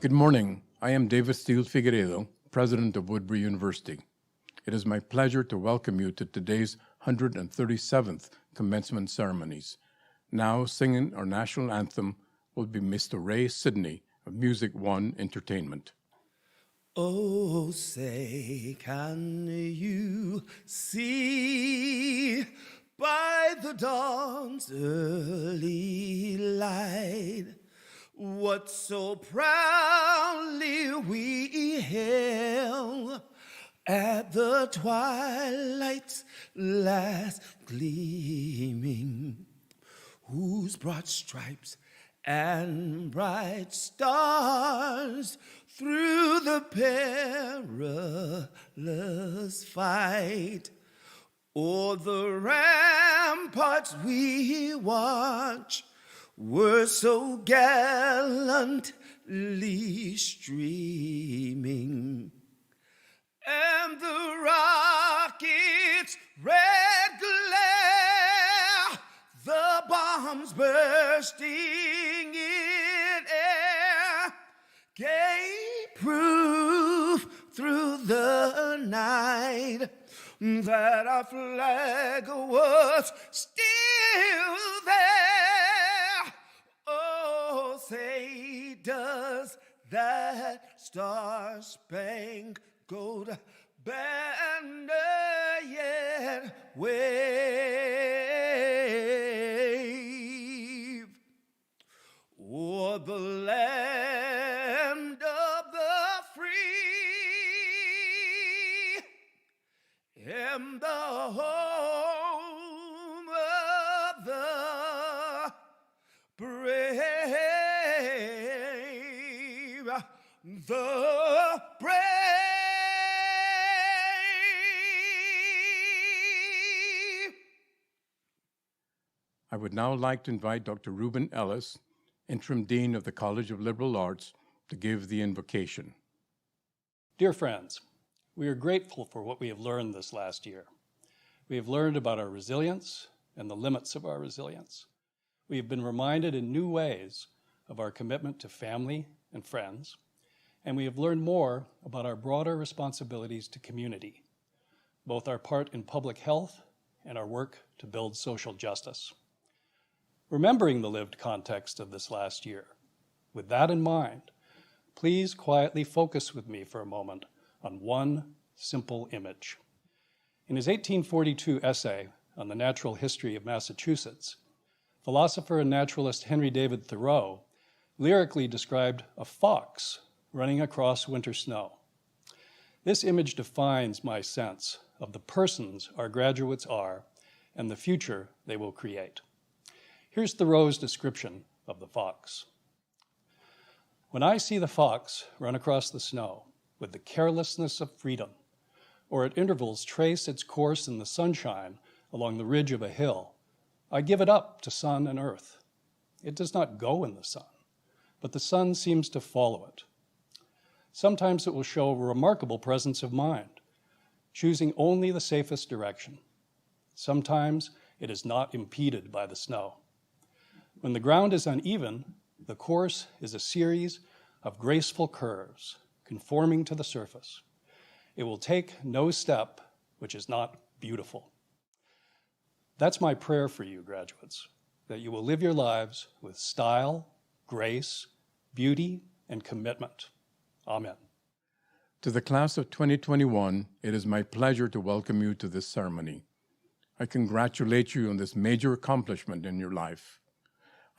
Good morning. I am David Steele Figueiredo, President of Woodbury University. It is my pleasure to welcome you to today's 137th commencement ceremonies. Now singing our national anthem will be Mr. Ray Sidney of Music One Entertainment. Oh, say, can you see by the dawn's early light what so proudly we hailed at the twilight's last gleaming, whose broad stripes and bright stars through the perilous fight o'er the ramparts we watch were so gallantly streaming, and the rocket's red glare, the bombs bursting in air, gave proof through the night that our flag was still there. Oh, say, does that star-spangled banner yet wave o'er the land of the free and the home of the brave, the brave. I would now like to invite Dr. Reuben Ellis, Interim Dean of the College of Liberal Arts, to give the invocation. Dear friends, we are grateful for what we have learned this last year. We have learned about our resilience and the limits of our resilience. We have been reminded in new ways of our commitment to family and friends, and we have learned more about our broader responsibilities to community, both our part in public health and our work to build social justice. Remembering the lived context of this last year, with that in mind, please quietly focus with me for a moment on one simple image. In his 1842 essay on the natural history of Massachusetts, philosopher and naturalist Henry David Thoreau lyrically described a fox running across winter snow. This image defines my sense of the persons our graduates are and the future they will create. Here's Thoreau's description of the fox. When I see the fox run across the snow with the carelessness of freedom, or at intervals trace its course in the sunshine along the ridge of a hill, I give it up to sun and earth. It does not go in the sun, but the sun seems to follow it. Sometimes it will show a remarkable presence of mind, choosing only the safest direction. Sometimes it is not impeded by the snow. When the ground is uneven, the course is a series of graceful curves conforming to the surface. It will take no step which is not beautiful. That's my prayer for you, graduates, that you will live your lives with style, grace, beauty, and commitment. Amen. To the class of 2021, it is my pleasure to welcome you to this ceremony. I congratulate you on this major accomplishment in your life.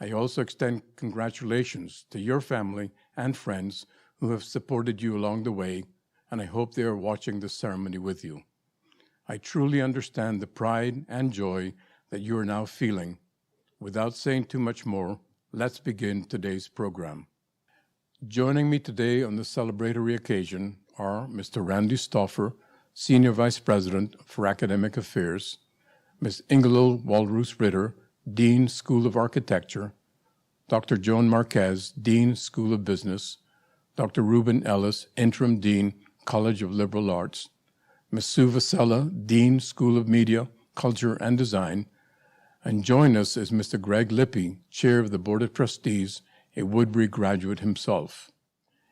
I also extend congratulations to your family and friends who have supported you along the way, and I hope they are watching this ceremony with you. I truly understand the pride and joy that you are now feeling. Without saying too much more, let's begin today's program. Joining me today on this celebratory occasion are Mr. Randy Stauffer, Senior Vice President for Academic Affairs, Ms. Ingelow Walrus-Ritter, Dean, School of Architecture, Dr. Joan Marquez, Dean, School of Business, Dr. Reuben Ellis, Interim Dean, College of Liberal Arts, Ms. Sue Vasella, Dean, School of Media, Culture and Design, and join us is Mr. Greg Lippy, Chair of the Board of Trustees, a Woodbury graduate himself.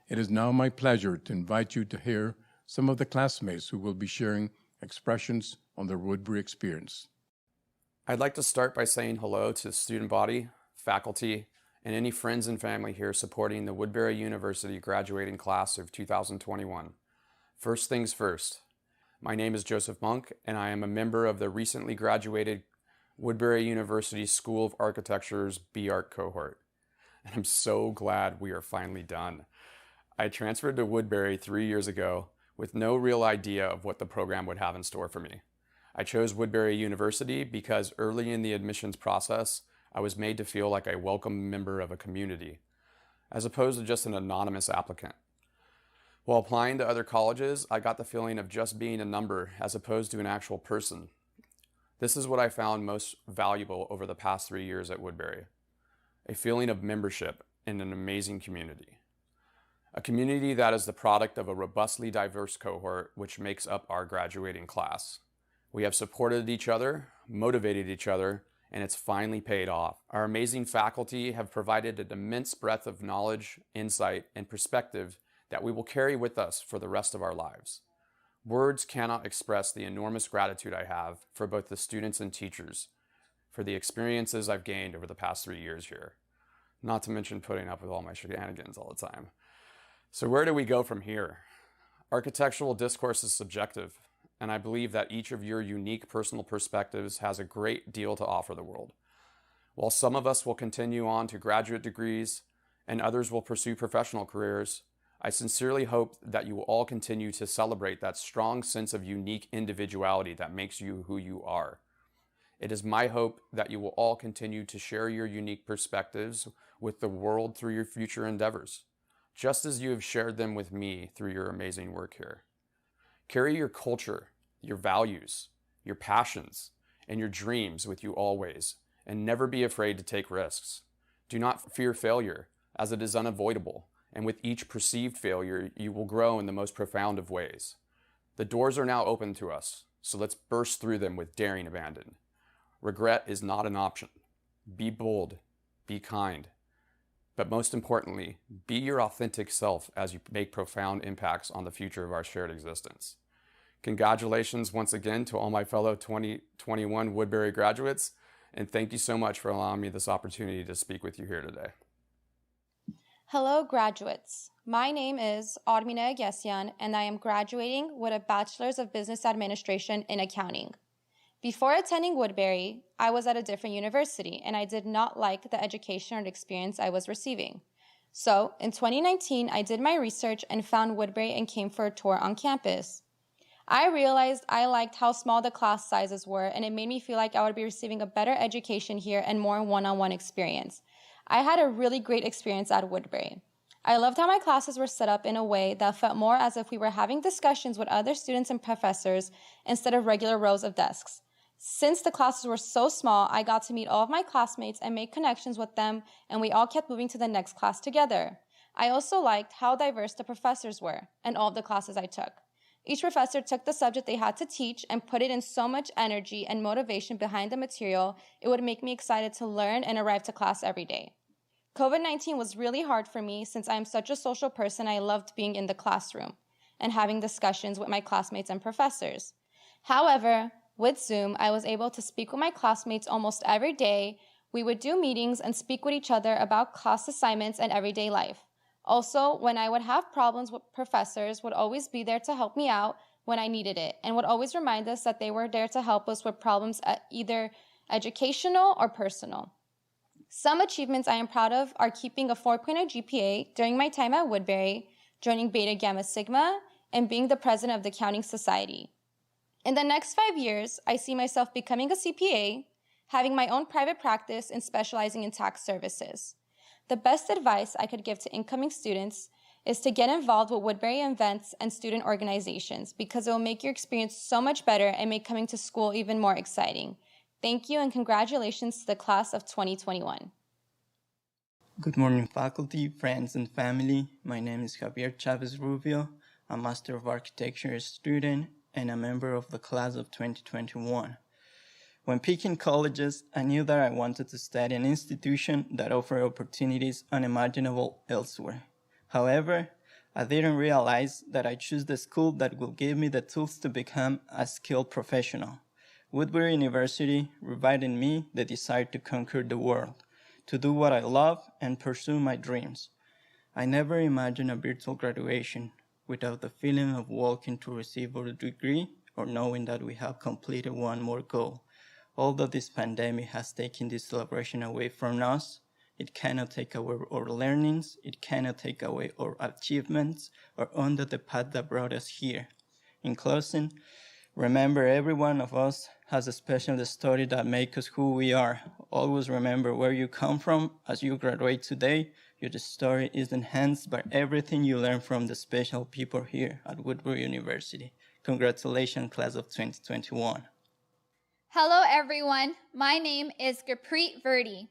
It is now my pleasure to invite you to hear some of the classmates who will be sharing expressions on their Woodbury experience. I'd like to start by saying hello to the student body, faculty, and any friends and family here supporting the Woodbury University graduating class of 2021. First things first, my name is Joseph Monk, and I am a member of the recently graduated Woodbury University School of Architecture's B-Arch cohort. And I'm so glad we are finally done. I transferred to Woodbury 3 years ago with no real idea of what the program would have in store for me. I chose Woodbury University because early in the admissions process, I was made to feel like a welcome member of a community, as opposed to just an anonymous applicant. While applying to other colleges, I got the feeling of just being a number as opposed to an actual person. This is what I found most valuable over the past 3 years at Woodbury, a feeling of membership in an amazing community. A community that is the product of a robustly diverse cohort which makes up our graduating class. We have supported each other, motivated each other, and it's finally paid off. Our amazing faculty have provided an immense breadth of knowledge, insight, and perspective that we will carry with us for the rest of our lives. Words cannot express the enormous gratitude I have for both the students and teachers, for the experiences I've gained over the past 3 years here, not to mention putting up with all my shenanigans all the time. So where do we go from here? Architectural discourse is subjective, and I believe that each of your unique personal perspectives has a great deal to offer the world. While some of us will continue on to graduate degrees and others will pursue professional careers, I sincerely hope that you will all continue to celebrate that strong sense of unique individuality that makes you who you are. It is my hope that you will all continue to share your unique perspectives with the world through your future endeavors, just as you have shared them with me through your amazing work here. Carry your culture, your values, your passions, and your dreams with you always, and never be afraid to take risks. Do not fear failure, as it is unavoidable, and with each perceived failure, you will grow in the most profound of ways. The doors are now open to us, so let's burst through them with daring abandon. Regret is not an option. Be bold, be kind, but most importantly, be your authentic self as you make profound impacts on the future of our shared existence. Congratulations once again to all my fellow 2021 Woodbury graduates, and thank you so much for allowing me this opportunity to speak with you here today. Hello, graduates. My name is Armina Agesyan, and I am graduating with a Bachelor's of Business Administration in Accounting. Before attending Woodbury, I was at a different university, and I did not like the education or experience I was receiving. So, in 2019, I did my research and found Woodbury and came for a tour on campus. I realized I liked how small the class sizes were, and it made me feel like I would be receiving a better education here and more one-on-one experience. I had a really great experience at Woodbury. I loved how my classes were set up in a way that felt more as if we were having discussions with other students and professors instead of regular rows of desks. Since the classes were so small, I got to meet all of my classmates and make connections with them, and we all kept moving to the next class together. I also liked how diverse the professors were and all of the classes I took. Each professor took the subject they had to teach and put it in so much energy and motivation behind the material, it would make me excited to learn and arrive to class every day. COVID-19 was really hard for me since I am such a social person. I loved being in the classroom and having discussions with my classmates and professors. However, with Zoom, I was able to speak with my classmates almost every day. We would do meetings and speak with each other about class assignments and everyday life. Also, when I would have problems with professors, would always be there to help me out when I needed it, and would always remind us that they were there to help us with problems either educational or personal. Some achievements I am proud of are keeping a 4.0 GPA during my time at Woodbury, joining Beta Gamma Sigma, and being the president of the Accounting Society. In the next 5 years, I see myself becoming a CPA, having my own private practice, and specializing in tax services. The best advice I could give to incoming students is to get involved with Woodbury events and student organizations because it will make your experience so much better and make coming to school even more exciting. Thank you and congratulations to the class of 2021. Good morning, faculty, friends, and family. My name is Javier Chavez Rubio, a Master of Architecture student and a member of the class of 2021. When picking colleges, I knew that I wanted to study an institution that offered opportunities unimaginable elsewhere. However, I didn't realize that I choose the school that will give me the tools to become a skilled professional. Woodbury University revived in me the desire to conquer the world, to do what I love and pursue my dreams. I never imagined a virtual graduation without the feeling of walking to receive our degree or knowing that we have completed one more goal. Although this pandemic has taken this celebration away from us, it cannot take away our learnings, it cannot take away our achievements, or under the path that brought us here. In closing, remember every one of us has a special story that makes us who we are. Always remember where you come from as you graduate today. Your story is enhanced by everything you learn from the special people here at Woodbury University. Congratulations, class of 2021. Hello everyone, my name is Gurpreet Verdi.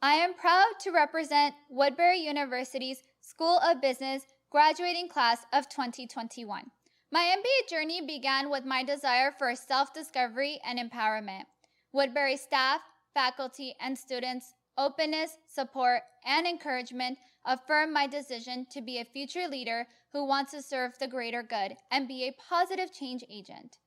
I am proud to represent Woodbury University's School of Business graduating class of 2021. My MBA journey began with my desire for self-discovery and empowerment. Woodbury staff, faculty, and students' openness, support, and encouragement affirmed my decision to be a future leader who wants to serve the greater good and be a positive change agent.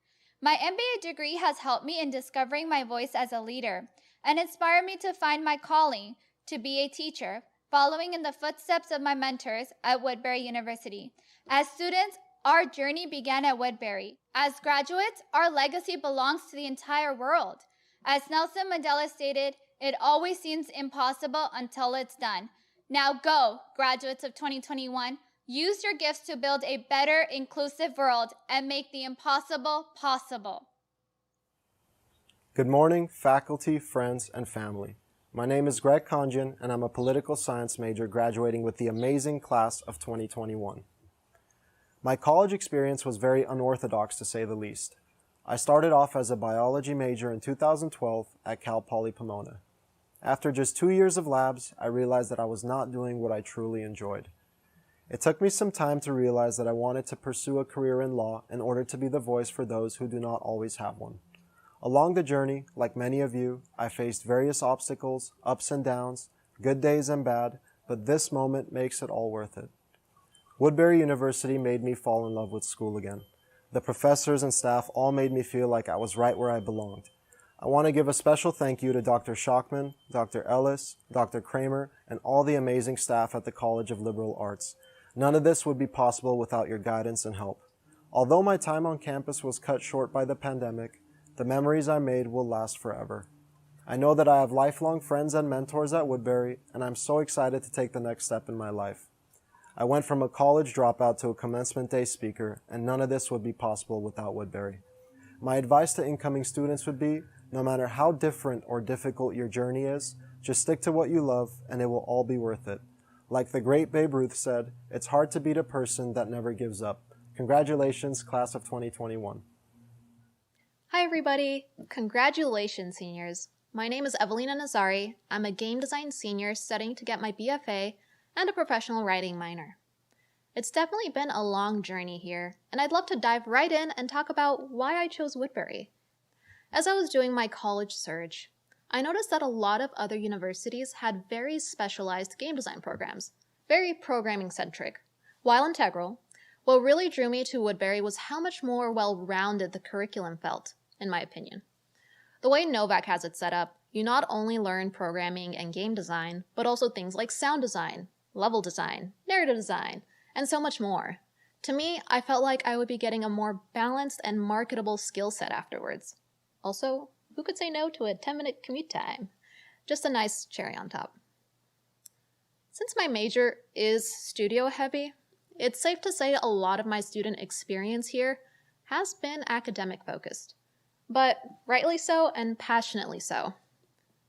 My MBA degree has helped me in discovering my voice as a leader and inspired me to find my calling to be a teacher, following in the footsteps of my mentors at Woodbury University. As students, our journey began at Woodbury. As graduates, our legacy belongs to the entire world. As Nelson Mandela stated, it always seems impossible until it's done. Now go, graduates of 2021. Use your gifts to build a better, inclusive world and make the impossible possible. Good morning, faculty, friends, and family. My name is Greg Conjan, and I'm a political science major graduating with the amazing class of 2021. My college experience was very unorthodox, to say the least. I started off as a biology major in 2012 at Cal Poly Pomona. After just 2 years of labs, I realized that I was not doing what I truly enjoyed. It took me some time to realize that I wanted to pursue a career in law in order to be the voice for those who do not always have one. Along the journey, like many of you, I faced various obstacles, ups and downs, good days and bad, but this moment makes it all worth it. Woodbury University made me fall in love with school again. The professors and staff all made me feel like I was right where I belonged. I want to give a special thank you to Dr. Schockman, Dr. Ellis, Dr. Kramer, and all the amazing staff at the College of Liberal Arts. None of this would be possible without your guidance and help. Although my time on campus was cut short by the pandemic, the memories I made will last forever. I know that I have lifelong friends and mentors at Woodbury, and I'm so excited to take the next step in my life. I went from a college dropout to a commencement day speaker, and none of this would be possible without Woodbury. My advice to incoming students would be, no matter how different or difficult your journey is, just stick to what you love and it will all be worth it. Like the great Babe Ruth said, it's hard to beat a person that never gives up. Congratulations, class of 2021. Hi everybody! Congratulations, seniors. My name is Evelina Nazari. I'm a game design senior studying to get my BFA and a professional writing minor. It's definitely been a long journey here, and I'd love to dive right in and talk about why I chose Woodbury. As I was doing my college search, I noticed that a lot of other universities had very specialized game design programs, very programming-centric. While integral, what really drew me to Woodbury was how much more well-rounded the curriculum felt, in my opinion. The way Novak has it set up, you not only learn programming and game design, but also things like sound design, level design, narrative design, and so much more. To me, I felt like I would be getting a more balanced and marketable skill set afterwards. Also, who could say no to a 10-minute commute time? Just a nice cherry on top. Since my major is studio heavy, it's safe to say a lot of my student experience here has been academic focused, but rightly so and passionately so.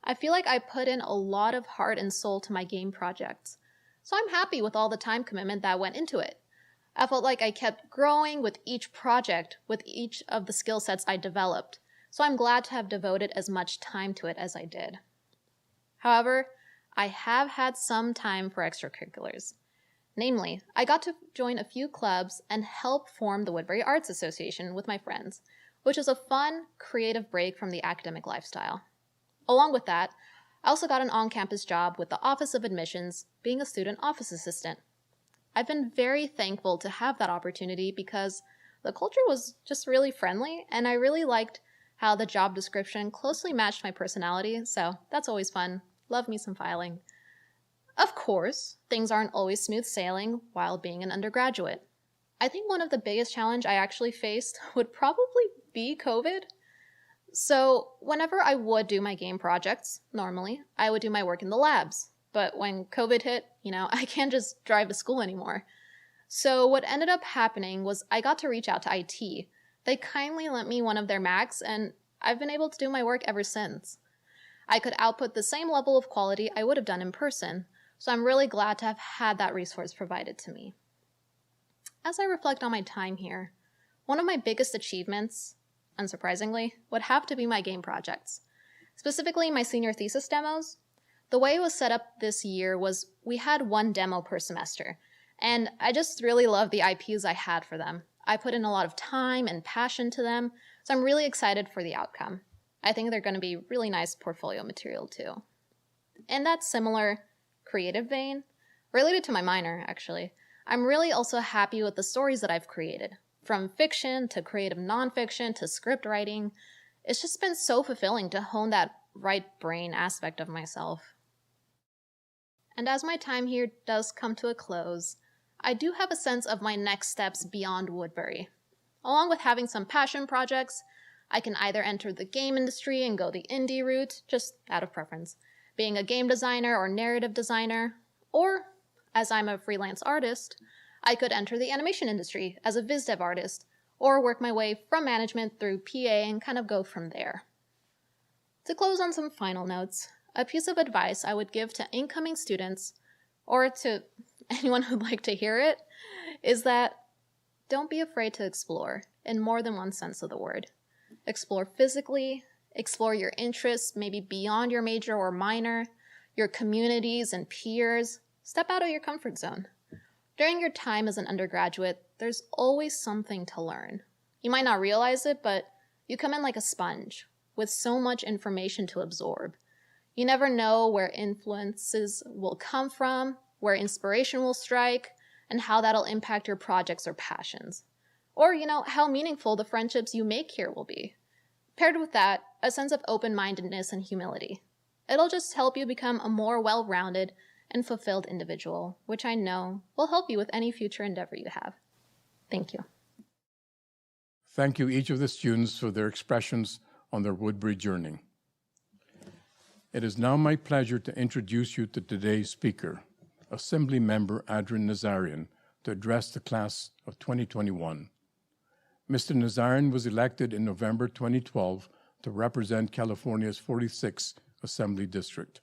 I feel like I put in a lot of heart and soul to my game projects, so I'm happy with all the time commitment that went into it. I felt like I kept growing with each project, with each of the skill sets I developed, so I'm glad to have devoted as much time to it as I did. However, I have had some time for extracurriculars. Namely, I got to join a few clubs and help form the Woodbury Arts Association with my friends, which is a fun, creative break from the academic lifestyle. Along with that, I also got an on-campus job with the Office of Admissions, being a student office assistant. I've been very thankful to have that opportunity because the culture was just really friendly, and I really liked how the job description closely matched my personality, so that's always fun. Love me some filing. Of course, things aren't always smooth sailing while being an undergraduate. I think one of the biggest challenges I actually faced would probably be COVID. So whenever I would do my game projects, normally, I would do my work in the labs. But when COVID hit, I can't just drive to school anymore. So what ended up happening was I got to reach out to IT. They kindly lent me one of their Macs, and I've been able to do my work ever since. I could output the same level of quality I would have done in person, so I'm really glad to have had that resource provided to me. As I reflect on my time here, one of my biggest achievements, unsurprisingly, would have to be my game projects, specifically my senior thesis demos. The way it was set up this year was we had one demo per semester, and I just really loved the IPs I had for them. I put in a lot of time and passion to them, so I'm really excited for the outcome. I think they're going to be really nice portfolio material too. In that similar creative vein, related to my minor actually, I'm really also happy with the stories that I've created. From fiction to creative nonfiction to script writing, it's just been so fulfilling to hone that right brain aspect of myself. And as my time here does come to a close, I do have a sense of my next steps beyond Woodbury. Along with having some passion projects, I can either enter the game industry and go the indie route, just out of preference, being a game designer or narrative designer, or, as I'm a freelance artist, I could enter the animation industry as a viz dev artist, or work my way from management through PA and kind of go from there. To close on some final notes, a piece of advice I would give to incoming students, or to anyone who'd like to hear it, is that don't be afraid to explore, in more than one sense of the word. Explore physically, explore your interests, maybe beyond your major or minor, your communities and peers. Step out of your comfort zone. During your time as an undergraduate, there's always something to learn. You might not realize it, but you come in like a sponge, with so much information to absorb. You never know where influences will come from, where inspiration will strike, and how that'll impact your projects or passions. Or, how meaningful the friendships you make here will be. Paired with that, a sense of open-mindedness and humility. It'll just help you become a more well-rounded and fulfilled individual, which I know will help you with any future endeavor you have. Thank you. Thank you, each of the students, for their expressions on their Woodbury journey. It is now my pleasure to introduce you to today's speaker, Assembly Member Adrian Nazarian, to address the class of 2021. Mr. Nazarian was elected in November 2012 to represent California's 46th Assembly District.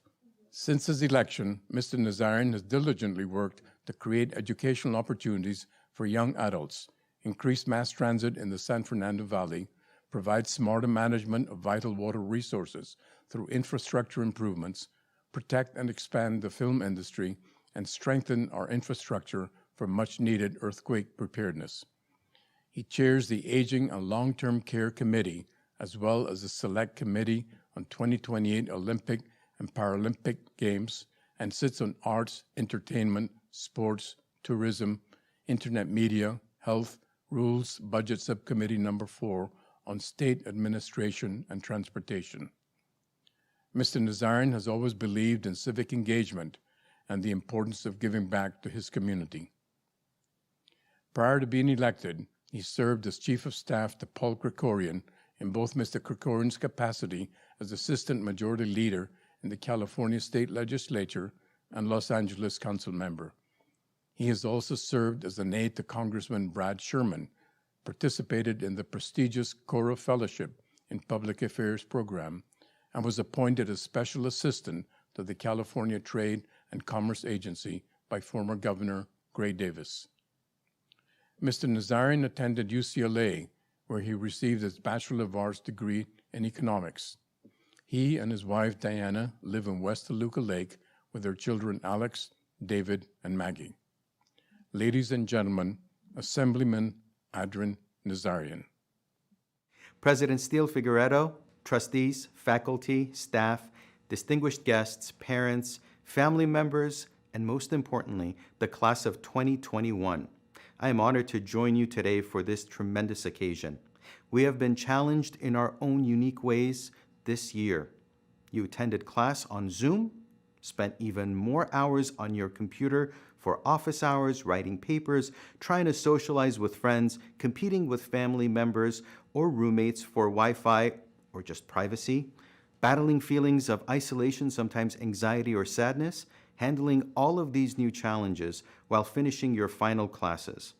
Since his election, Mr. Nazarian has diligently worked to create educational opportunities for young adults, increase mass transit in the San Fernando Valley, provide smarter management of vital water resources through infrastructure improvements, protect and expand the film industry, and strengthen our infrastructure for much-needed earthquake preparedness. He chairs the Aging and Long-Term Care Committee, as well as the Select Committee on 2028 Olympic and Paralympic Games, and sits on Arts, Entertainment, Sports, Tourism, Internet Media, Health, Rules, Budget Subcommittee Number 4 on State Administration and Transportation. Mr. Nazarian has always believed in civic engagement and the importance of giving back to his community. Prior to being elected, he served as Chief of Staff to Paul Krikorian in both Mr. Krikorian's capacity as Assistant Majority Leader in the California State Legislature and Los Angeles Council member. He has also served as an aide to Congressman Brad Sherman, participated in the prestigious Cora Fellowship in Public Affairs program, and was appointed as Special Assistant to the California Trade and Commerce Agency by former Governor Gray Davis. Mr. Nazarian attended UCLA, where he received his Bachelor of Arts degree in economics. He and his wife Diana live in West Toluca Lake with their children Alex, David, and Maggie. Ladies and gentlemen, Assemblyman Adrian Nazarian. President Steele Figueredo, trustees, faculty, staff, distinguished guests, parents, family members, and most importantly, the class of 2021. I am honored to join you today for this tremendous occasion. We have been challenged in our own unique ways this year. You attended class on Zoom, spent even more hours on your computer for office hours, writing papers, trying to socialize with friends, competing with family members or roommates for Wi-Fi or just privacy, battling feelings of isolation, sometimes anxiety or sadness, handling all of these new challenges while finishing your final classes.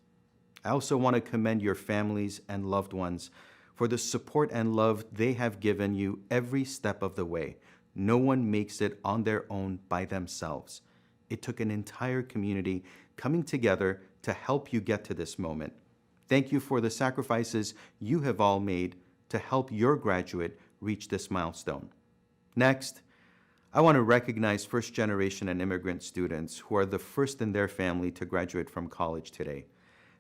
I also want to commend your families and loved ones for the support and love they have given you every step of the way. No one makes it on their own by themselves. It took an entire community coming together to help you get to this moment. Thank you for the sacrifices you have all made to help your graduate reach this milestone. Next, I want to recognize first-generation and immigrant students who are the first in their family to graduate from college today.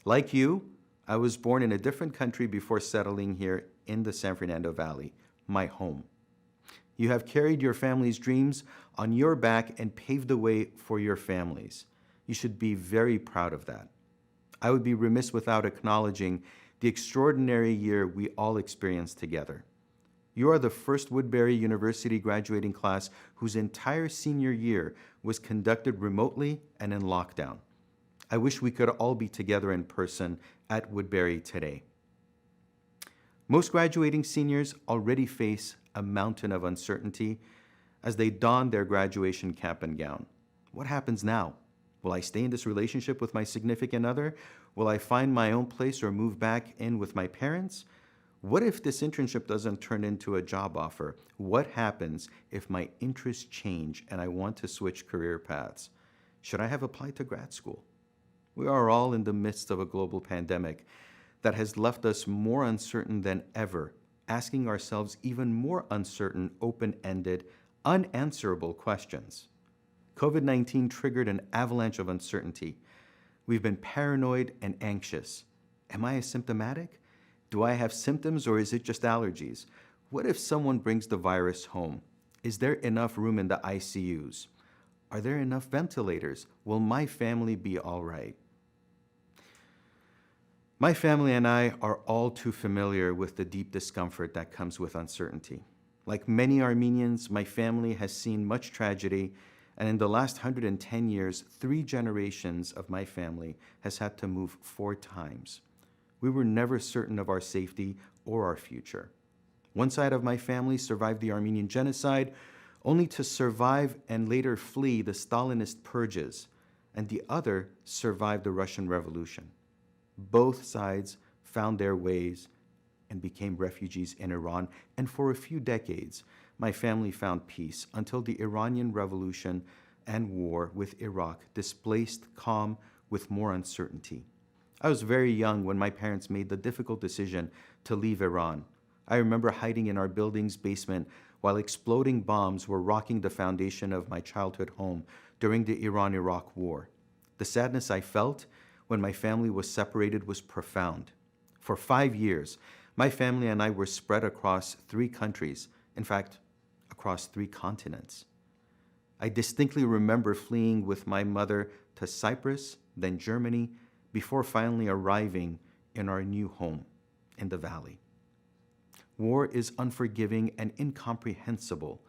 Like you, I was born in a different country before settling here in the San Fernando Valley, my home. You have carried your family's dreams on your back and paved the way for your families. You should be very proud of that. I would be remiss without acknowledging the extraordinary year we all experienced together. You are the first Woodbury University graduating class whose entire senior year was conducted remotely and in lockdown. I wish we could all be together in person at Woodbury today. Most graduating seniors already face a mountain of uncertainty as they don their graduation cap and gown. What happens now? Will I stay in this relationship with my significant other? Will I find my own place or move back in with my parents? What if this internship doesn't turn into a job offer? What happens if my interests change and I want to switch career paths? Should I have applied to grad school? We are all in the midst of a global pandemic that has left us more uncertain than ever, asking ourselves even more uncertain, open-ended, unanswerable questions. COVID-19 triggered an avalanche of uncertainty. We've been paranoid and anxious. Am I asymptomatic? Do I have symptoms or is it just allergies? What if someone brings the virus home? Is there enough room in the ICUs? Are there enough ventilators? Will my family be all right? My family and I are all too familiar with the deep discomfort that comes with uncertainty. Like many Armenians, my family has seen much tragedy, and in the last 110 years, 3 generations of my family has had to move 4 times. We were never certain of our safety or our future. One side of my family survived the Armenian genocide, only to survive and later flee the Stalinist purges, and the other survived the Russian Revolution. Both sides found their ways and became refugees in Iran, and for a few decades, my family found peace until the Iranian Revolution and war with Iraq displaced calm with more uncertainty. I was very young when my parents made the difficult decision to leave Iran. I remember hiding in our building's basement while exploding bombs were rocking the foundation of my childhood home during the Iran-Iraq War. The sadness I felt when my family was separated was profound. For 5 years, my family and I were spread across 3 countries, in fact, across 3 continents. I distinctly remember fleeing with my mother to Cyprus, then Germany, before finally arriving in our new home in the valley. War is unforgiving and incomprehensible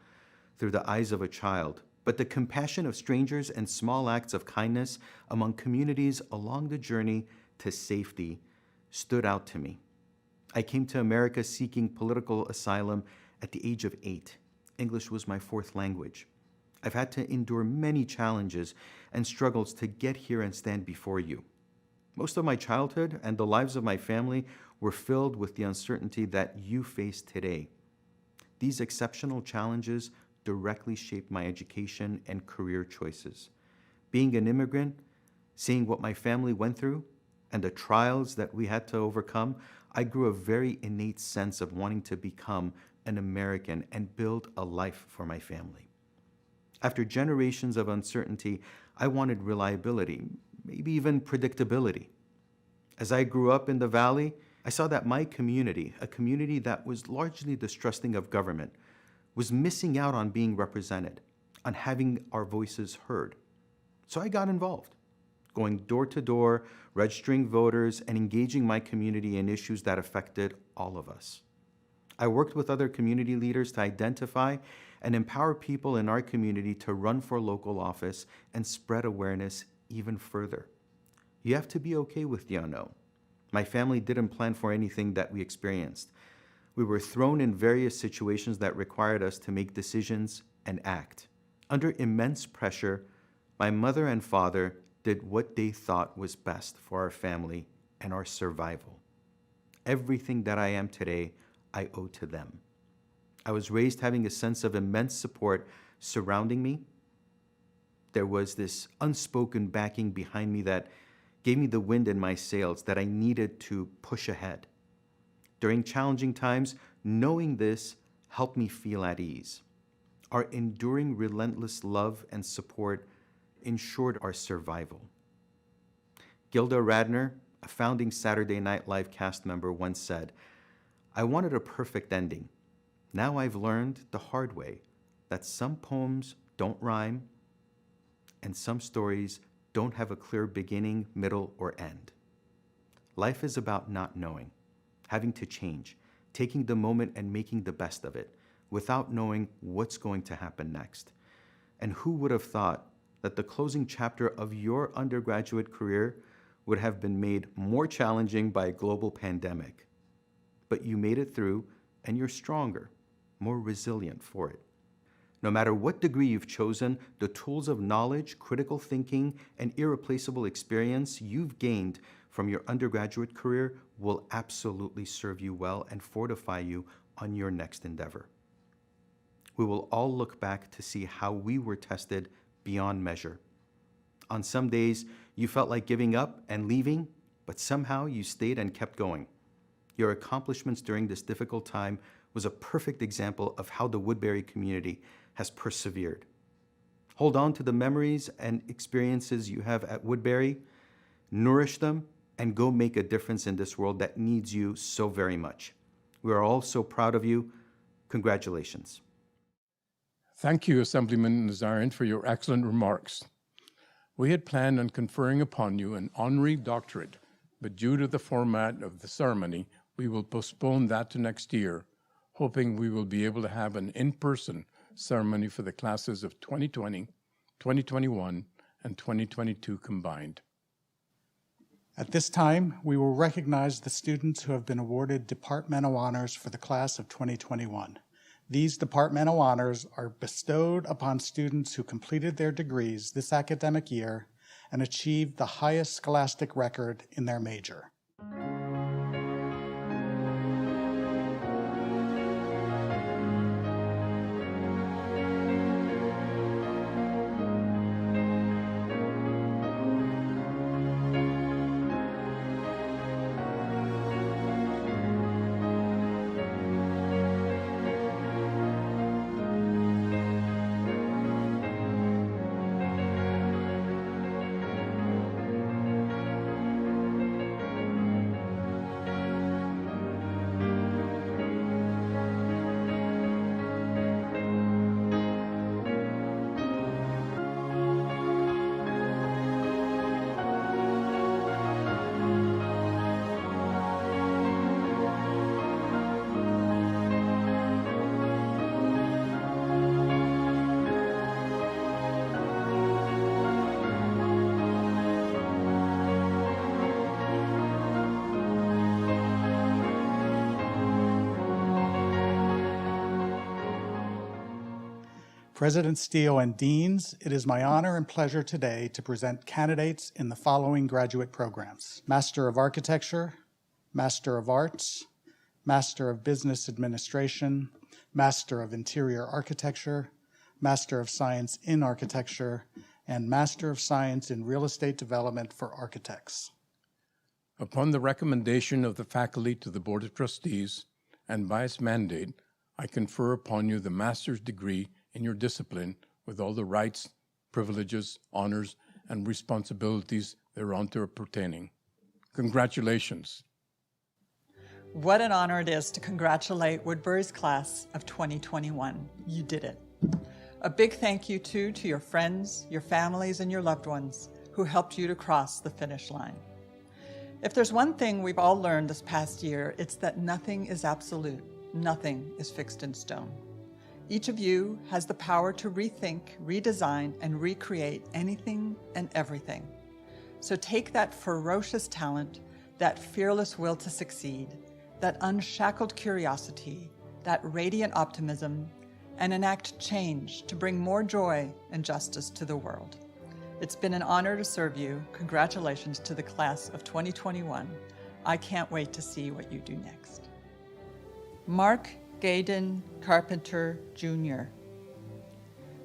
through the eyes of a child, but the compassion of strangers and small acts of kindness among communities along the journey to safety stood out to me. I came to America seeking political asylum at the age of 8. English was my 4th language. I've had to endure many challenges and struggles to get here and stand before you. Most of my childhood and the lives of my family were filled with the uncertainty that you face today. These exceptional challenges directly shaped my education and career choices. Being an immigrant, seeing what my family went through, and the trials that we had to overcome, I grew a very innate sense of wanting to become an American and build a life for my family. After generations of uncertainty, I wanted reliability, maybe even predictability. As I grew up in the Valley, I saw that my community, a community that was largely distrusting of government, was missing out on being represented, on having our voices heard. So I got involved, going door to door, registering voters, and engaging my community in issues that affected all of us. I worked with other community leaders to identify and empower people in our community to run for local office and spread awareness even further. You have to be okay with the unknown. My family didn't plan for anything that we experienced. We were thrown in various situations that required us to make decisions and act. Under immense pressure, my mother and father did what they thought was best for our family and our survival. Everything that I am today, I owe to them. I was raised having a sense of immense support surrounding me. There was this unspoken backing behind me that gave me the wind in my sails that I needed to push ahead. During challenging times, knowing this helped me feel at ease. Our enduring, relentless love and support ensured our survival. Gilda Radner, a founding Saturday Night Live cast member, once said, "I wanted a perfect ending. Now I've learned the hard way that some poems don't rhyme and some stories don't have a clear beginning, middle, or end. Life is about not knowing, having to change, taking the moment and making the best of it without knowing what's going to happen next. And who would have thought that the closing chapter of your undergraduate career would have been made more challenging by a global pandemic? But you made it through, and you're stronger, more resilient for it. No matter what degree you've chosen, the tools of knowledge, critical thinking, and irreplaceable experience you've gained from your undergraduate career will absolutely serve you well and fortify you on your next endeavor. We will all look back to see how we were tested beyond measure. On some days, you felt like giving up and leaving, but somehow you stayed and kept going. Your accomplishments during this difficult time was a perfect example of how the Woodbury community has persevered. Hold on to the memories and experiences you have at Woodbury, nourish them, and go make a difference in this world that needs you so very much. We are all so proud of you. Congratulations. Thank you, Assemblyman Nazarian, for your excellent remarks. We had planned on conferring upon you an honorary doctorate, but due to the format of the ceremony, we will postpone that to next year, hoping we will be able to have an in-person ceremony for the classes of 2020, 2021, and 2022 combined. At this time, we will recognize the students who have been awarded departmental honors for the class of 2021. These departmental honors are bestowed upon students who completed their degrees this academic year and achieved the highest scholastic record in their major. President Steele and Deans, it is my honor and pleasure today to present candidates in the following graduate programs: Master of Architecture, Master of Arts, Master of Business Administration, Master of Interior Architecture, Master of Science in Architecture, and Master of Science in Real Estate Development for Architects. Upon the recommendation of the faculty to the Board of Trustees and by its mandate, I confer upon you the master's degree in your discipline with all the rights, privileges, honors, and responsibilities thereunto pertaining. Congratulations. What an honor it is to congratulate Woodbury's class of 2021. You did it. A big thank you too to your friends, your families, and your loved ones who helped you to cross the finish line. If there's one thing we've all learned this past year, it's that nothing is absolute. Nothing is fixed in stone. Each of you has the power to rethink, redesign, and recreate anything and everything. So take that ferocious talent, that fearless will to succeed, that unshackled curiosity, that radiant optimism, and enact change to bring more joy and justice to the world. It's been an honor to serve you. Congratulations to the class of 2021. I can't wait to see what you do next. Mark Gaydon Carpenter, Jr.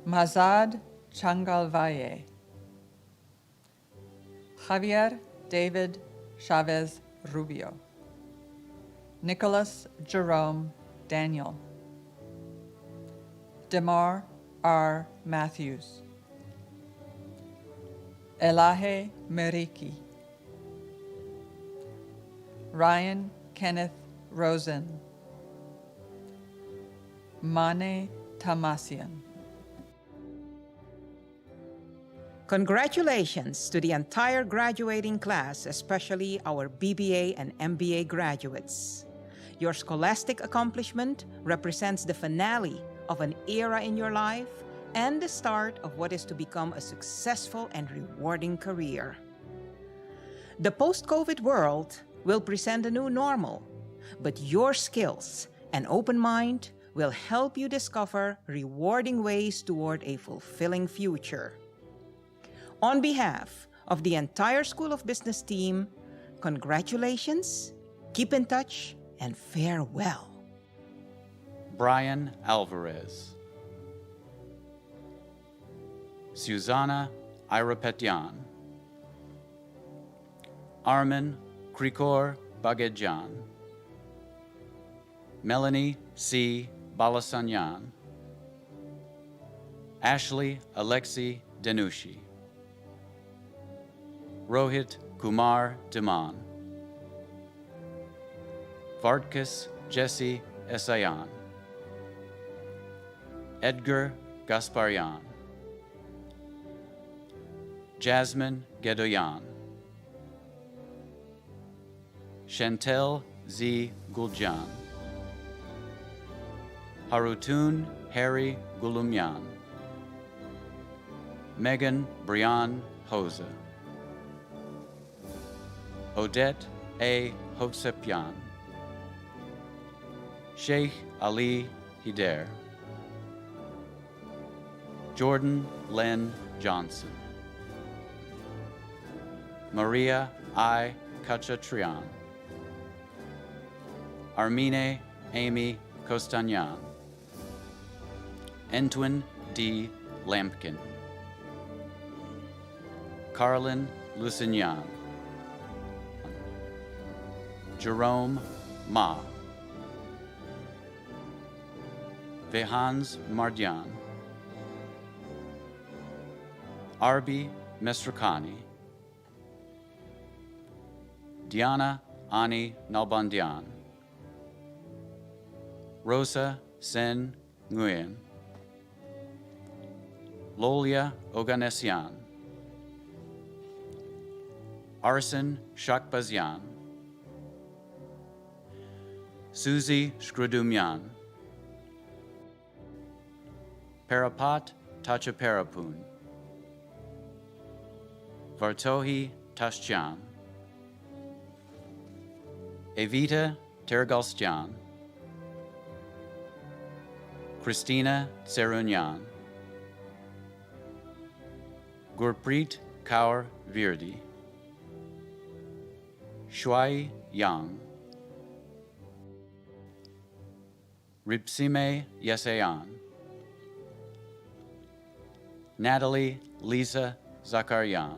Mazad Changalvaye. Javier David Chavez Rubio. Nicholas Jerome Daniel. Demar R. Matthews. Elahe Meriki. Ryan Kenneth Rosen. Mane Tamasian. Congratulations to the entire graduating class, especially our BBA and MBA graduates. Your scholastic accomplishment represents the finale of an era in your life and the start of what is to become a successful and rewarding career. The post-COVID world will present a new normal, but your skills and open mind will help you discover rewarding ways toward a fulfilling future. On behalf of the entire School of Business team, congratulations, keep in touch, and farewell. Brian Alvarez. Susanna Irapetyan. Armin Krikor Bagedjan. Melanie C. Balasanyan. Ashley Alexi Denushi. Rohit Kumar Diman. Vartkas Jesse Esayan. Edgar Gasparyan. Jasmine Gedoyan. Chantel Z. Guljan. Harutun Harry Gulumyan. Megan Brian Hoza. Odette A. Hovsepyan. Sheikh Ali Hider. Jordan Len Johnson. Maria I. Kachatrian. Armine Amy Kostanyan. Entwin D. Lampkin. Carlin Lusignan. Jerome Ma. Vehans Mardian. Arbi Mesrakani. Diana Ani Nalbandian. Rosa Sen Nguyen. Lolia Oganesian. Arsen Shakbazian. Suzy Skrudumian. Parapat Tachaparapun. Vartohi Tashchan. Evita Tergalstyan. Christina Tserunyan. Gurpreet Kaur Virdi. Shuai Yang. Ripsime Yesayan. Natalie Lisa Zakaryan.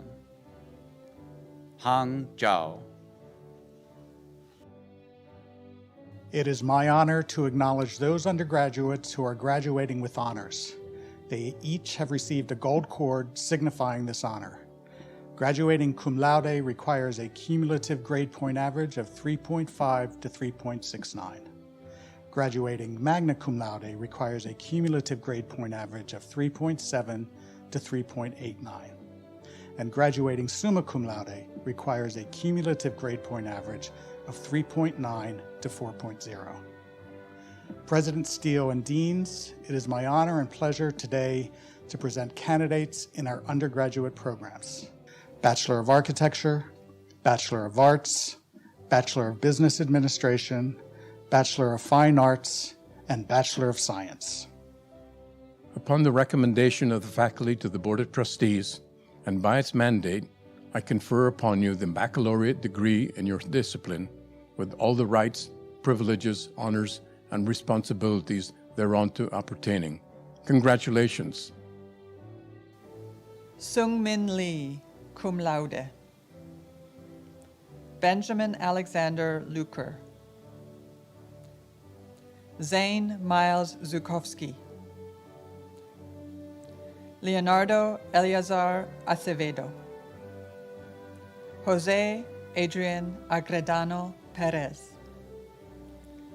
Hang Zhao. It is my honor to acknowledge those undergraduates who are graduating with honors. They each have received a gold cord signifying this honor. Graduating cum laude requires a cumulative grade point average of 3.5 to 3.69. Graduating magna cum laude requires a cumulative grade point average of 3.7 to 3.89. And graduating summa cum laude requires a cumulative grade point average of 3.9 to 4.0. President Steele and Deans, it is my honor and pleasure today to present candidates in our undergraduate programs: Bachelor of Architecture, Bachelor of Arts, Bachelor of Business Administration, Bachelor of Fine Arts, and Bachelor of Science. Upon the recommendation of the faculty to the Board of Trustees, and by its mandate, I confer upon you the baccalaureate degree in your discipline, with all the rights, privileges, honors, and responsibilities thereunto appertaining. Congratulations. Sung Min Lee, cum laude. Benjamin Alexander Luker. Zane Miles Zukovsky. Leonardo Eleazar Acevedo. Jose Adrian Agredano Perez.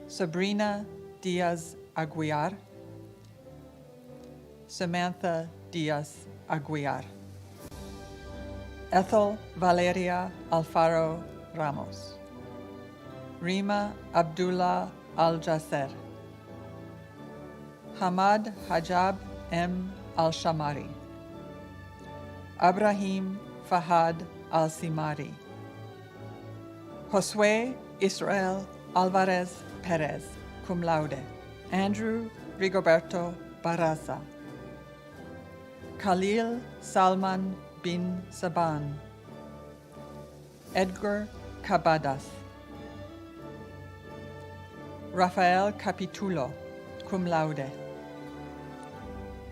Sabrina Diaz Aguiar. Samantha Diaz Aguiar. Ethel Valeria Alfaro Ramos. Rima Abdullah Al-Jasser. Hamad Hajab M. Al-Shamari. Abrahim Fahad Al-Simari. Josue Israel Alvarez Perez, cum laude. Andrew Rigoberto Barraza. Khalil Salman bin Saban. Edgar Cabadas. Rafael Capitulo, cum laude.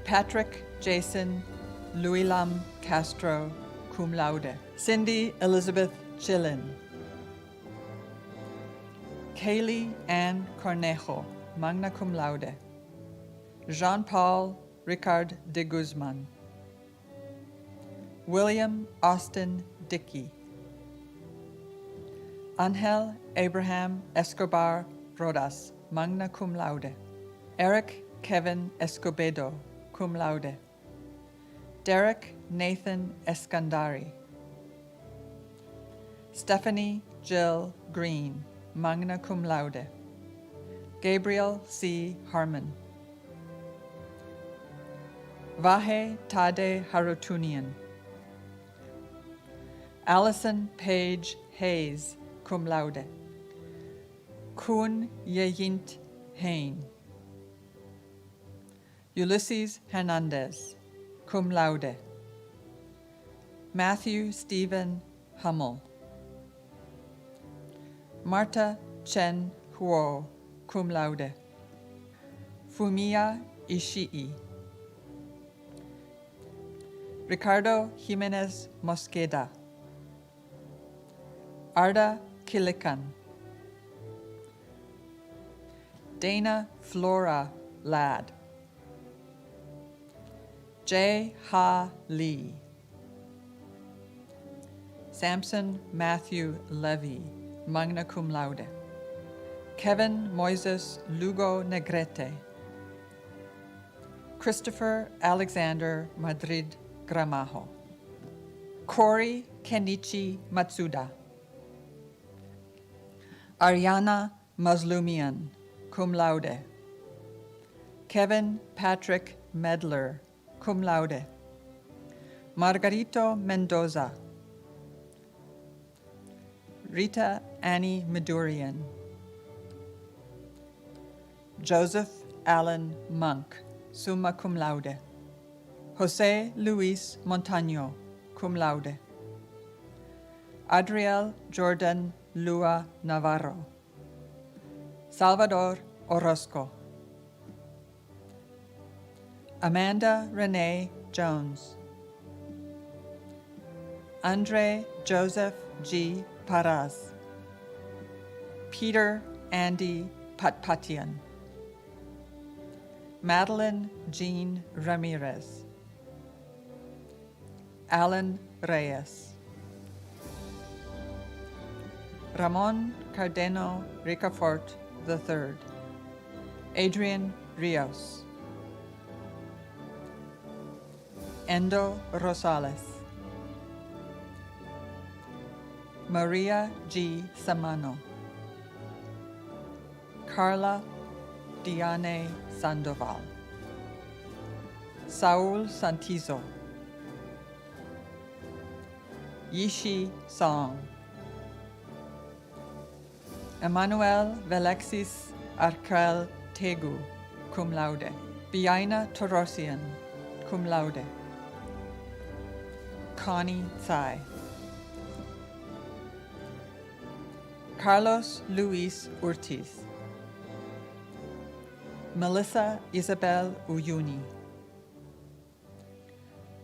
Patrick Jason Luilam Castro, cum laude. Cindy Elizabeth Chilin. Kaylee Ann Cornejo, magna cum laude. Jean-Paul Ricard de Guzman. William Austin Dickey. Angel Abraham Escobar Rodas, magna cum laude. Eric Kevin Escobedo, cum laude. Derek Nathan Escandari. Stephanie Jill Green, magna cum laude. Gabriel C. Harmon. Vahe Tade Harutunian. Allison Page Hayes, cum laude. Kun Yeyint Hain. Ulysses Hernandez, cum laude. Matthew Stephen Hummel. Marta Chen Huo, cum laude. Fumiya Ishii. Ricardo Jimenez Mosqueda. Arda Kilikan. Dana Flora Ladd. J. Ha Lee. Samson Matthew Levy, magna cum laude. Kevin Moises Lugo Negrete. Christopher Alexander Madrid Gramajo. Corey Kenichi Matsuda. Ariana Mazlumian, cum laude. Kevin Patrick Medler, cum laude. Margarito Mendoza. Rita Annie Medurian. Joseph Allen Monk, summa cum laude. Jose Luis Montaño, cum laude. Adriel Jordan Lua Navarro. Salvador Orozco. Amanda Renee Jones. Andre Joseph G. Paraz. Peter Andy Patpatian. Madeline Jean Ramirez. Alan Reyes. Ramon Cardeno Ricafort III. Adrian Rios, Endo Rosales, Maria G. Samano, Carla Diane Sandoval, Saul Santizo, Yishi Song, Emmanuel Velexis Arkel Tegu, cum laude, Biaina Torosian, cum laude, Connie Tsai, Carlos Luis Ortiz, Melissa Isabel Uyuni,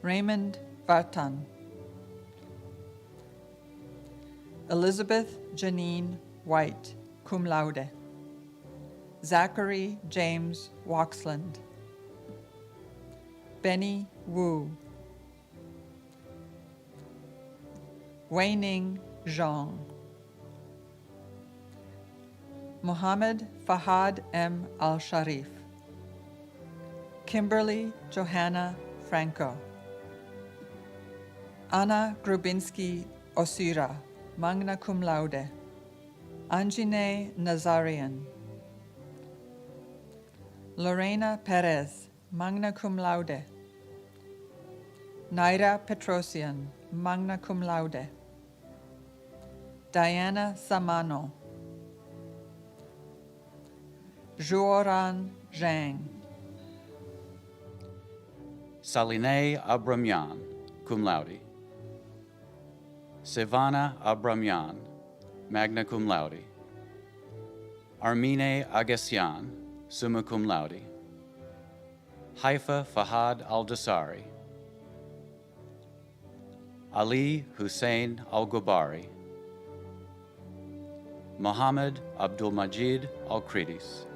Raymond Vartan, Elizabeth Janine White, cum laude, Zachary James Waxland, Benny Wu, Weining Zhang, Mohammed Fahad M. Al-Sharif, Kimberly Johanna Franco, Anna Grubinski Osira, magna cum laude, Anjine Nazarian, Lorena Perez, magna cum laude, Naira Petrosian, magna cum laude, Diana Samano, Zhuoran Zhang, Saline Abramyan, cum laude. Sivana Abramyan, magna cum laude. Armine Agasian, summa cum laude. Haifa Fahad Al-Dasari. Ali Hussein Al-Gubari. Mohammed Abdul-Majid Al-Kridis.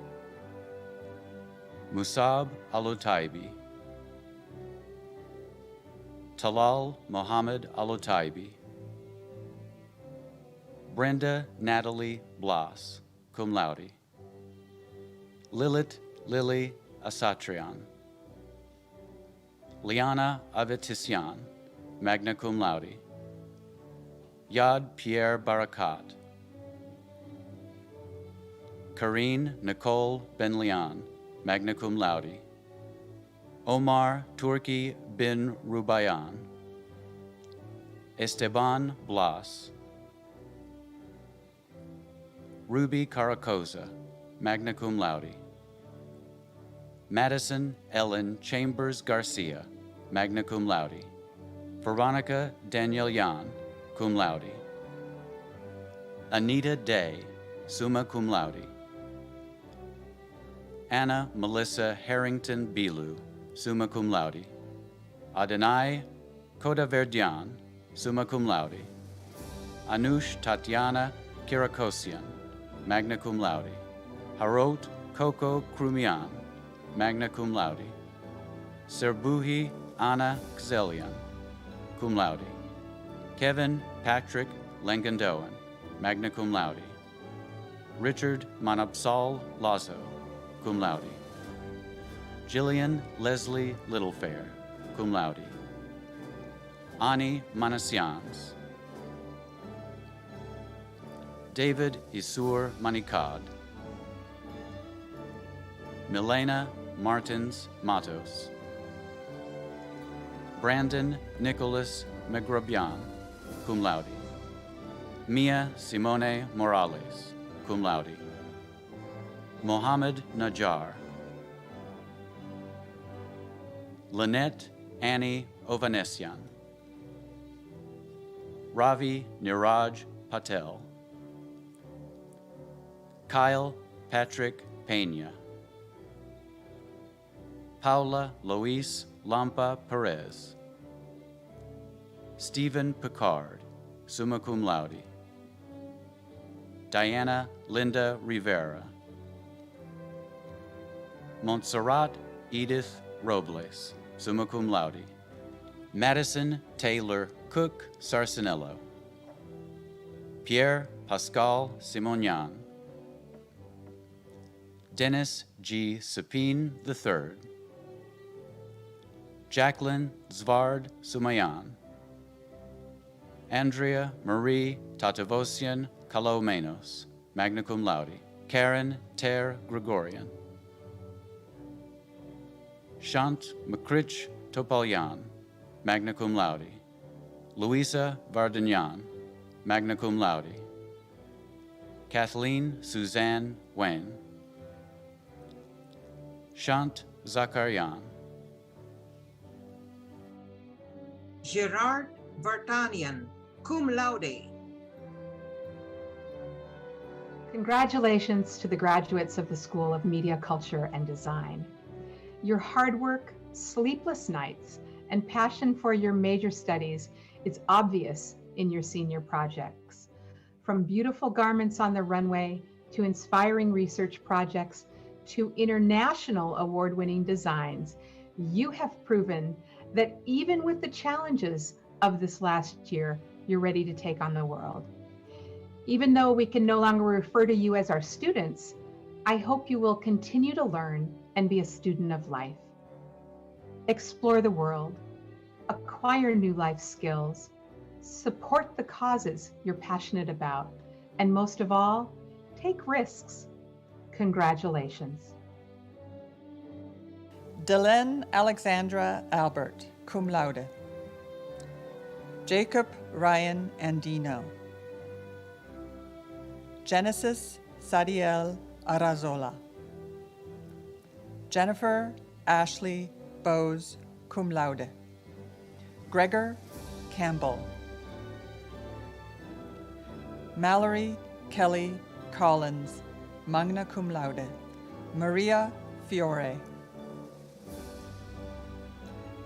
Musab Al-Utaibi. Talal Mohammed Al-Utaibi. Brenda Natalie Blas, cum laude. Lilith Lily Asatrian. Liana Avitisyan, magna cum laude. Yad Pierre Barakat. Karine Nicole Benlian, magna cum laude. Omar Turki bin Rubayan. Esteban Blas. Ruby Caracosa, magna cum laude. Madison Ellen Chambers Garcia, magna cum laude. Veronica Danielle Yan, cum laude. Anita Day, summa cum laude. Anna Melissa Harrington Bilu, summa cum laude. Adonai Kodaverdian, summa cum laude. Anush Tatiana Kirakosian, magna cum laude. Harot Coco Krumian, magna cum laude. Serbuhi Anna Kzelian, cum laude. Kevin Patrick Lengandoan, magna cum laude. Richard Manapsal Lazo, cum laude. Jillian Leslie Littlefair, cum laude. Ani Manasians. David Isur Manikad. Milena Martins Matos. Brandon Nicholas Megrabian, cum laude. Mia Simone Morales, cum laude. Mohammed Najjar. Lynette Annie Ovanesian. Ravi Niraj Patel. Kyle Patrick Pena. Paula Lois Lampa Perez. Stephen Picard, summa cum laude. Diana Linda Rivera. Montserrat Edith Robles, summa cum laude. Madison Taylor Cook Sarcinello. Pierre Pascal Simonian. Dennis G. Sapin III, Jacqueline Zvard Sumayan, Andrea Marie Tatavosian Kalomenos, magna cum laude, Karen Ter Gregorian, Shant Makrich Topalyan, magna cum laude, Louisa Vardanyan, magna cum laude, Kathleen Suzanne Wen, Shant Zakarian, Gerard Vartanian, cum laude. Congratulations to the graduates of the School of Media, Culture, and Design. Your hard work, sleepless nights, and passion for your major studies is obvious in your senior projects. From beautiful garments on the runway, to inspiring research projects, to international award-winning designs, you have proven that even with the challenges of this last year, you're ready to take on the world. Even though we can no longer refer to you as our students, I hope you will continue to learn and be a student of life. Explore the world, acquire new life skills, support the causes you're passionate about, and most of all, take risks. Congratulations. Delenn Alexandra Albert, cum laude. Jacob Ryan Andino. Genesis Sadiel Arazola. Jennifer Ashley Bose, cum laude. Gregor Campbell. Mallory Kelly Collins, magna cum laude. Maria Fiore.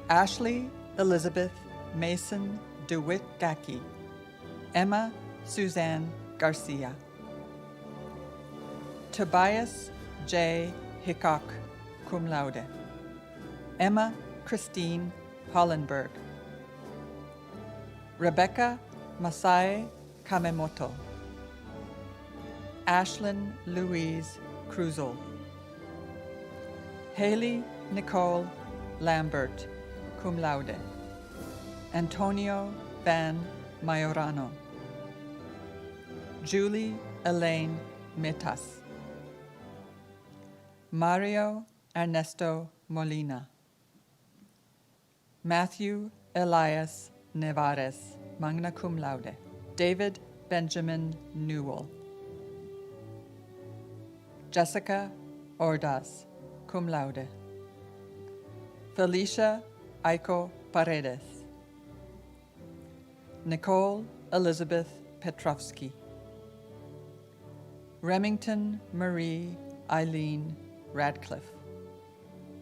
Ashley Elizabeth Mason DeWitt Gacki. Emma Suzanne Garcia. Tobias J. Hickok, cum laude. Emma Christine Hollenberg. Rebecca Masai Kamemoto. Ashlyn Louise Cruzel. Haley Nicole Lambert, cum laude. Antonio Van Majorano. Julie Elaine Metas. Mario Ernesto Molina. Matthew Elias Nevares, magna cum laude. David Benjamin Newell. Jessica Ordaz, cum laude. Felicia Aiko Paredes. Nicole Elizabeth Petrovsky. Remington Marie Eileen Radcliffe.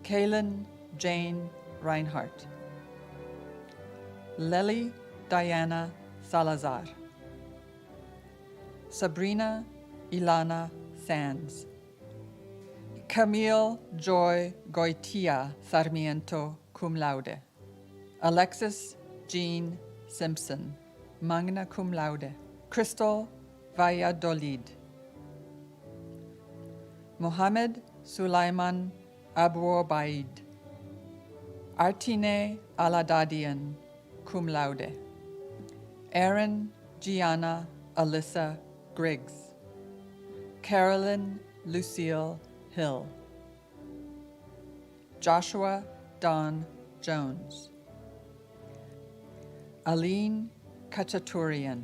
Kaylin Jane Reinhardt. Lely Diana Salazar. Sabrina Ilana Sands. Camille Joy Goitia Sarmiento, cum laude. Alexis Jean Simpson, magna cum laude. Crystal Valladolid. Mohammed Sulaiman Abuobaid. Artine Aladadian, cum laude. Erin Gianna Alyssa Griggs. Carolyn Lucille Hill. Joshua Don Jones. Aline Kachaturian.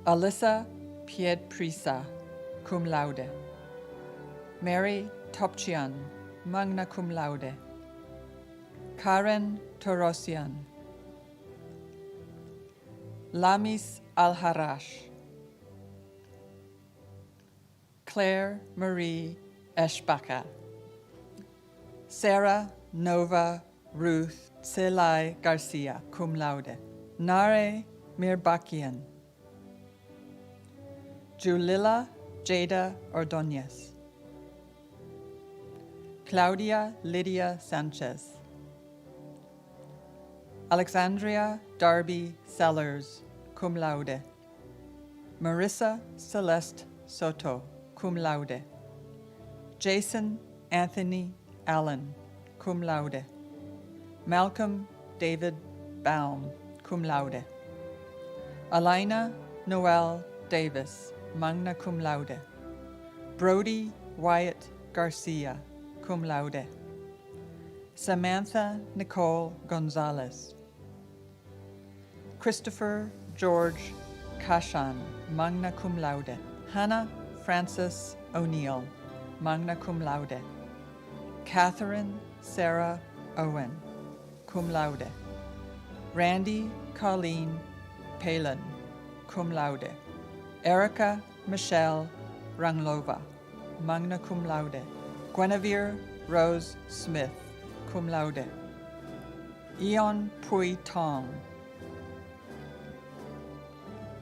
Alyssa Piedprisa, cum laude. Mary Topchian, magna cum laude. Karen Torosian. Lamis Al-Harash. Claire Marie Eshbaka. Sarah Nova Ruth Selai Garcia, cum laude. Nare Mirbakian. Julila Jada Ordonez. Claudia Lydia Sanchez. Alexandria Darby Sellers, cum laude. Marissa Celeste Soto, cum laude. Jason Anthony Allen, cum laude. Malcolm David Baum, cum laude. Alina Noel Davis, magna cum laude. Brody Wyatt Garcia, cum laude. Samantha Nicole Gonzalez. Christopher George Kashan, magna cum laude. Hannah Frances O'Neill, magna cum laude. Catherine Sarah Owen, cum laude. Randy Colleen Palin, cum laude. Erica Michelle Ranglova, magna cum laude. Guinevere Rose Smith, cum laude. Eon Pui Tong.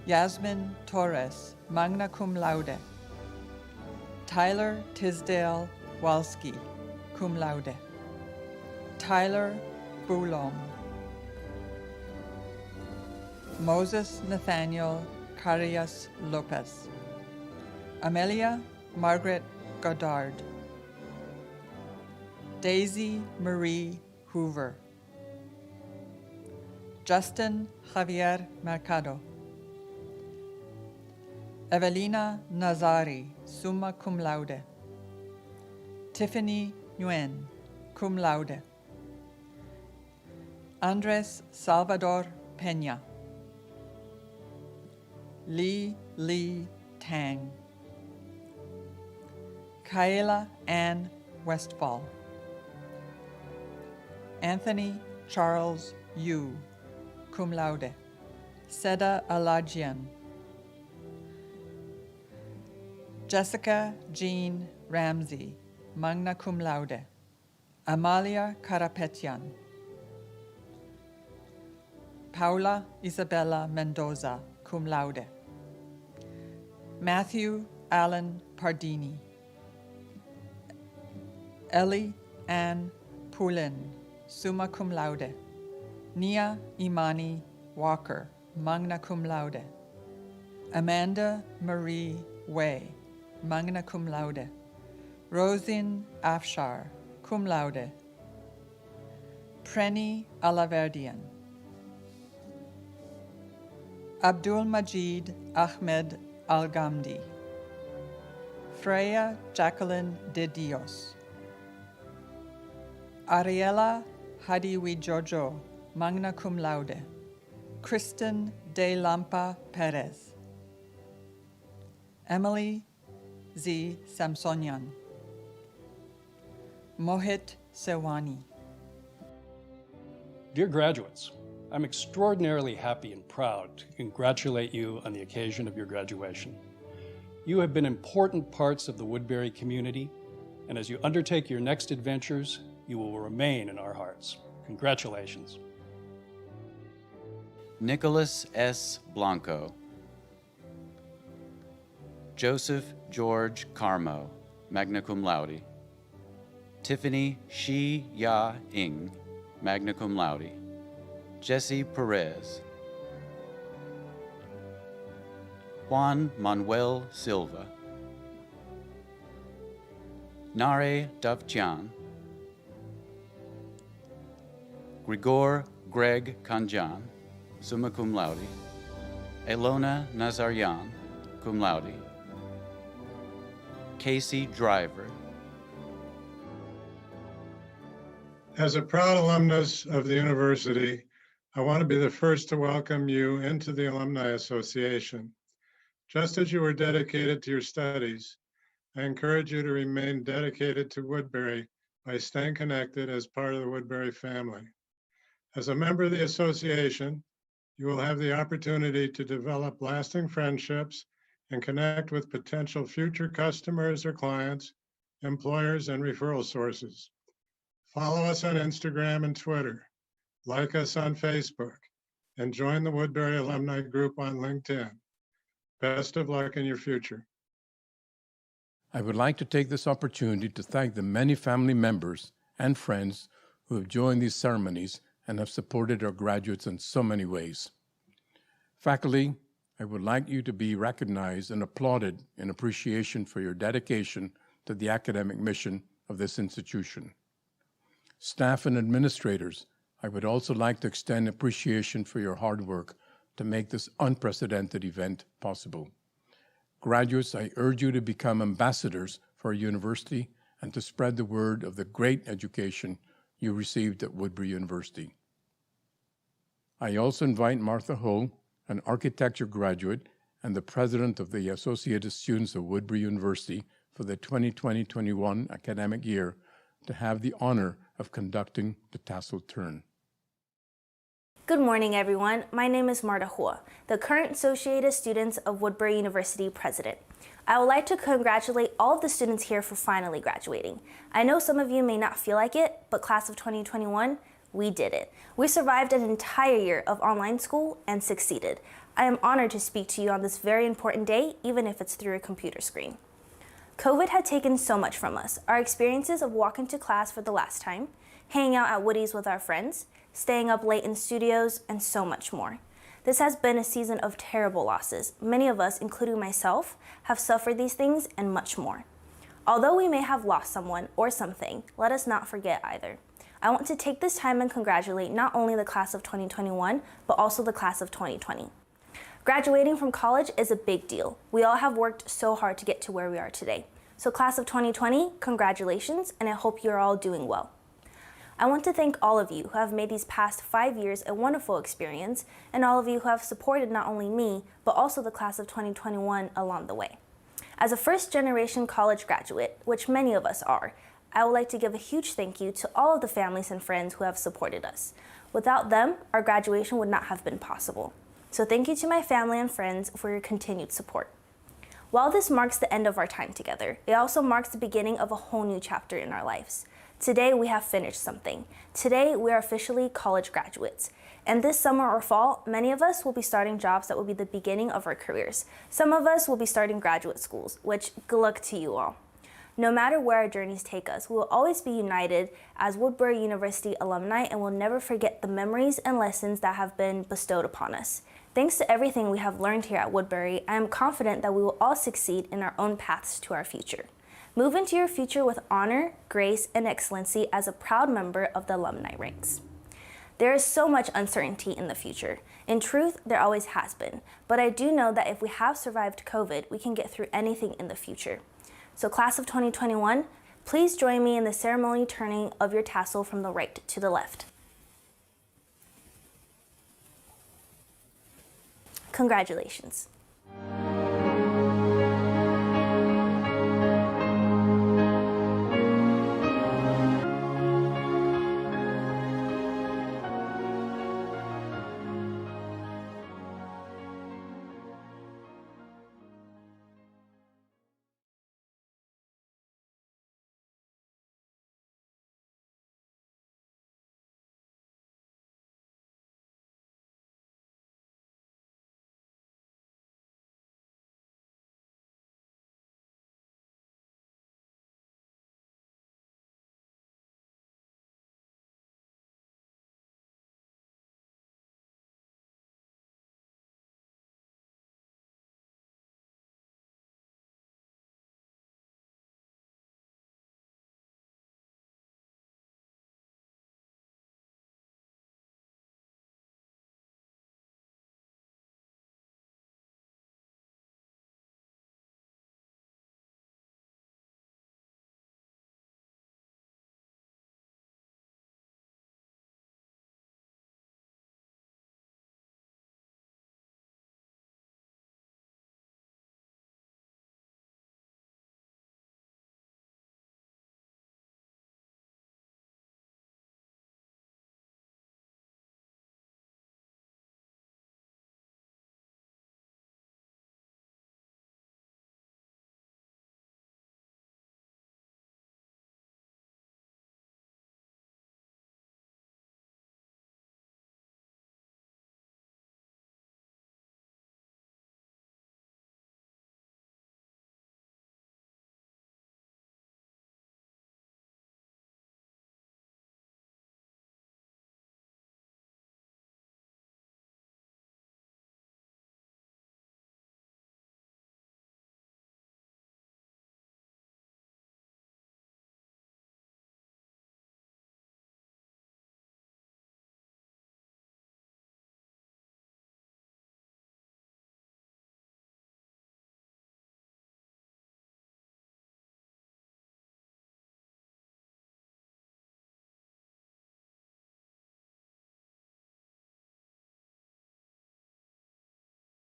Yasmin Torres, magna cum laude. Tyler Tisdale Walski, cum laude. Tyler Boulom. Moses Nathaniel Carias Lopez. Amelia Margaret Goddard. Daisy Marie Hoover. Justin Javier Mercado. Evelina Nazari, summa cum laude. Tiffany Nguyen, cum laude. Andres Salvador Peña. Li Tang. Kaela Ann Westfall. Anthony Charles Yu, cum laude. Seda Alajian. Jessica Jean Ramsey, magna cum laude. Amalia Karapetian. Paula Isabella Mendoza, cum laude. Matthew Allen Pardini. Ellie Ann Poulin, summa cum laude. Nia Imani Walker, magna cum laude. Amanda Marie Way, magna cum laude. Rosin Afshar, cum laude. Preni Alaverdian. Abdul Majid Ahmed Al-Ghamdi. Freya Jacqueline de Dios. Ariela Hadiwi Jojo, magna cum laude. Kristen de Lampa Perez. Emily Z. Samsonian. Mohit Sewani. Dear graduates, I'm extraordinarily happy and proud to congratulate you on the occasion of your graduation. You have been important parts of the Woodbury community, and as you undertake your next adventures, you will remain in our hearts. Congratulations. Nicholas S. Blanco. Joseph George Carmo, magna cum laude. Tiffany Shi Ya Ing, magna cum laude. Jesse Perez. Juan Manuel Silva. Nare Davtian. Grigor Greg Kanjan, summa cum laude. Elona Nazaryan, cum laude. Casey Driver. As a proud alumnus of the university, I want to be the first to welcome you into the Alumni Association. Just as you were dedicated to your studies, I encourage you to remain dedicated to Woodbury by staying connected as part of the Woodbury family. As a member of the association, you will have the opportunity to develop lasting friendships and connect with potential future customers or clients, employers, and referral sources. Follow us on Instagram and Twitter, like us on Facebook, and join the Woodbury Alumni Group on LinkedIn. Best of luck in your future. I would like to take this opportunity to thank the many family members and friends who have joined these ceremonies and have supported our graduates in so many ways. Faculty, I would like you to be recognized and applauded in appreciation for your dedication to the academic mission of this institution. Staff and administrators, I would also like to extend appreciation for your hard work to make this unprecedented event possible. Graduates, I urge you to become ambassadors for our university and to spread the word of the great education you received at Woodbury University. I also invite Martha Hull, an architecture graduate and the president of the Associated Students of Woodbury University for the 2020-21 academic year, to have the honor of conducting the tassel turn. Good morning, everyone. My name is Marta Hua, the current Associated Students of Woodbury University president. I would like to congratulate all of the students here for finally graduating. I know some of you may not feel like it, but class of 2021, we did it. We survived an entire year of online school and succeeded. I am honored to speak to you on this very important day, even if it's through a computer screen. COVID had taken so much from us. Our experiences of walking to class for the last time, hanging out at Woody's with our friends, staying up late in studios, and so much more. This has been a season of terrible losses. Many of us, including myself, have suffered these things and much more. Although we may have lost someone or something, let us not forget either. I want to take this time and congratulate not only the class of 2021, but also the class of 2020. Graduating from college is a big deal. We all have worked so hard to get to where we are today. So class of 2020, congratulations, and I hope you're all doing well. I want to thank all of you who have made these past 5 years a wonderful experience, and all of you who have supported not only me, but also the class of 2021 along the way. As a first-generation college graduate, which many of us are, I would like to give a huge thank you to all of the families and friends who have supported us. Without them, our graduation would not have been possible. So thank you to my family and friends for your continued support. While this marks the end of our time together, it also marks the beginning of a whole new chapter in our lives. Today, we have finished something. Today, we are officially college graduates. And this summer or fall, many of us will be starting jobs that will be the beginning of our careers. Some of us will be starting graduate schools, which good luck to you all. No matter where our journeys take us, we will always be united as Woodbury University alumni and will never forget the memories and lessons that have been bestowed upon us. Thanks to everything we have learned here at Woodbury, I am confident that we will all succeed in our own paths to our future. Move into your future with honor, grace, and excellency as a proud member of the alumni ranks. There is so much uncertainty in the future. In truth, there always has been. But I do know that if we have survived COVID, we can get through anything in the future. So class of 2021, please join me in the ceremony turning of your tassel from the right to the left. Congratulations.